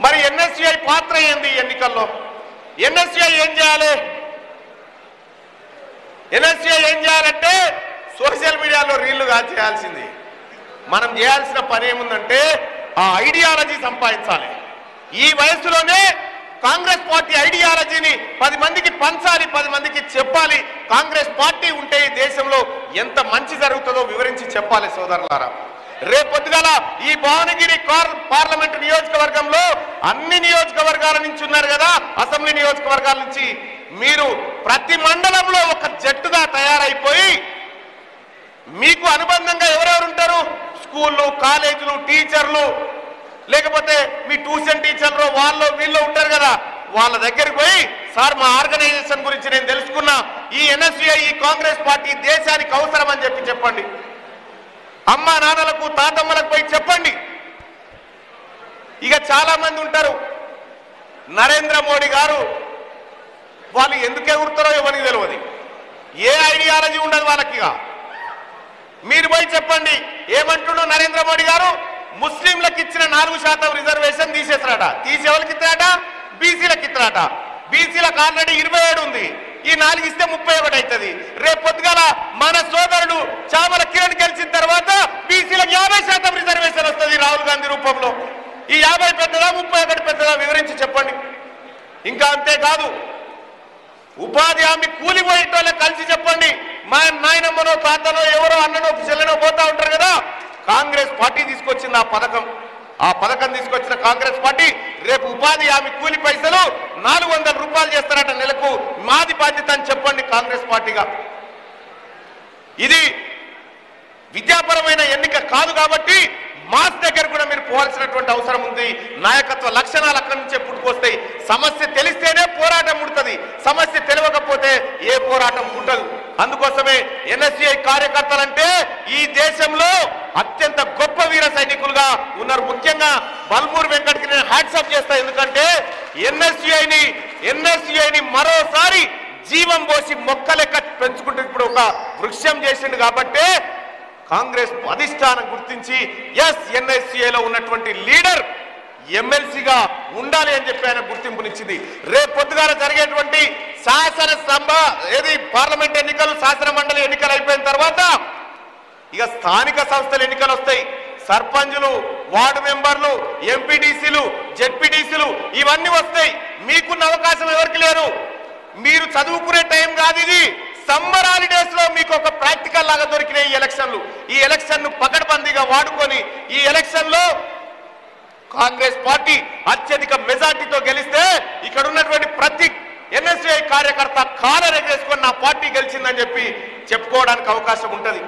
మరి ఎన్ఎస్యుఐ పాత్ర ఏంది ఎన్నికల్లో? ఎన్ఎస్యుఐ ఏం చేయాలి? ఎన్ఎస్యుఐ ఏం చేయాలంటే సోషల్ మీడియాలో రీళ్లు చేయాల్సింది. మనం చేయాల్సిన పని ఏముందంటే ఆ ఐడియాలజీ సంపాదించాలి. ఈ వయసులోనే కాంగ్రెస్ పార్టీ ఐడియాలజీని 10 మందికి పంచాలి, 10 మందికి చెప్పాలి. కాంగ్రెస్ పార్టీ ఉంటే ఈ దేశంలో ఎంత మంచి జరుగుతుందో వివరించి చెప్పాలి సోదరులారా. రేపొద్దుగాల ఈ భువనగిరి పార్లమెంటు నియోజకవర్గంలో అన్ని నియోజకవర్గాల నుంచి ఉన్నారు కదా, అసెంబ్లీ నియోజకవర్గాల నుంచి మీరు ప్రతి మండలంలో ఒక జట్టుగా తయారైపోయి మీకు అనుబంధంగా ఎవరెవరు ఉంటారు? స్కూళ్ళు, కాలేజీలు, టీచర్లు, లేకపోతే మీ ట్యూషన్ టీచర్లు, వాళ్ళు వీళ్ళు ఉంటారు కదా, వాళ్ళ దగ్గరికి పోయి సార్ మా ఆర్గనైజేషన్ గురించి నేను తెలుసుకున్నా, ఈ ఎన్ఎస్యుఐ ఈ కాంగ్రెస్ పార్టీ దేశానికి అవసరం అని చెప్పండి. అమ్మా నాన్నలకు తాతమ్మలకు పోయి చెప్పండి. ఇక చాలా మంది ఉంటారు నరేంద్ర మోడీ గారు, వాళ్ళు ఎందుకు ఎగురుతారో ఎవరికి తెలియదు, ఏ ఐడియాలజీ ఉండదు వాళ్ళకి. మీరు పోయి చెప్పండి ఏమంటున్నాడు నరేంద్ర మోడీ గారు, ముస్లింలకు ఇచ్చిన 4% రిజర్వేషన్ తీసేస్తారట. తీసేవాళ్ళకి ఇస్తారట, బీసీలకు ఇస్తారట. బీసీలకు ఆల్రెడీ 27 ఉంది, ఈ 4 ఇస్తే 31 అవుతుంది. రేపు పొద్దుగాల మన సోదరుడు చామల కిరణ్ గెలిచిన తర్వాత బీసీలకు 50% రిజర్వేషన్ వస్తుంది రాహుల్ గాంధీ రూపంలో. ఈ 50 పెద్దదా 31 పెద్దదా వివరించి చెప్పండి. ఇంకా అంతేకాదు ఉపాధి హామీ కూలిపోయేటోళ్ళ కలిసి చెప్పండి. మా నాయనమ్మనో తాతనో ఎవరో అన్ననో చెల్లెనో పోతా ఉంటారు కదా, కాంగ్రెస్ పార్టీ తీసుకొచ్చింది ఆ పథకం తీసుకొచ్చిన కాంగ్రెస్ పార్టీ రేపు ఉపాధి హామీ కూలి పైసలు 400 రూపాయలు చేస్తారట నెలకు, మాది బాధ్యత అని చెప్పండి కాంగ్రెస్ పార్టీగా. ఇది విద్యాపరమైన ఎన్నిక కాదు కాబట్టి మాస్ దగ్గర కూడా మీరు పోవాల్సినటువంటి అవసరం ఉంది. నాయకత్వ లక్షణాలు అక్కడి నుంచే పుట్టుకొస్తాయి. సమస్య తెలిస్తేనే పోరాటం ఉంటుంది, సమస్య తెలియకపోతే ఏ పోరాటం పుట్టదు. అందుకోసమే ఎన్ఎస్యుఐ కార్యకర్తలంటే ఈ దేశంలో అత్యంత గొప్ప వీర సైనికులుగా ఉన్నారు. ముఖ్యంగా బల్మూరు వెంకట్కి నేను హ్యాట్సాప్ చేస్తా. ఎందుకంటే ఎన్ఎస్యుఐని మరోసారి జీవం పోసి మొక్క లెక్క పెంచుకుంటూ ఇప్పుడు ఒక వృక్షం చేసిండు. కాబట్టి కాంగ్రెస్ అధిష్టానం గుర్తించి ఎన్ఎస్యుఐలో ఉన్నటువంటి లీడర్ ఎమ్మెల్సీగా ఉండాలి అని చెప్పి ఆయన గుర్తింపునిచ్చింది. రేపు పొద్దుగాల జరిగేటువంటి పార్లమెంట్ ఎన్నికలు, శాసన మండలి ఎన్నికలు అయిపోయిన తర్వాత ఇక స్థానిక సంస్థల ఎన్నికలు వస్తాయి. సర్పంచులు, వార్డు మెంబర్లు, ఎంపీటీసీలు, జెడ్పీటీసీలు ఇవన్నీ వస్తాయి. మీకున్న అవకాశం ఎవరికి లేరు. మీరు చదువుకునే టైం కాదు ఇది. సమ్మర్ హాలిడేస్ లో మీకు ఒక ప్రాక్టికల్ లాగా దొరికిన ఈ ఎలక్షన్లు, ఈ ఎలక్షన్ ను పకడ్బందీగా వాడుకొని ఈ ఎలక్షన్ లో కాంగ్రెస్ పార్టీ అత్యధిక మెజార్టీతో గెలిస్తే ఇక్కడ ఉన్నటువంటి ప్రతి ఎన్ఎస్యుఐ కార్యకర్త కాలర్ ఎగరేసుకొని నా పార్టీ గెలిచిందని చెప్పి చెప్పుకోవడానికి అవకాశం ఉంటది.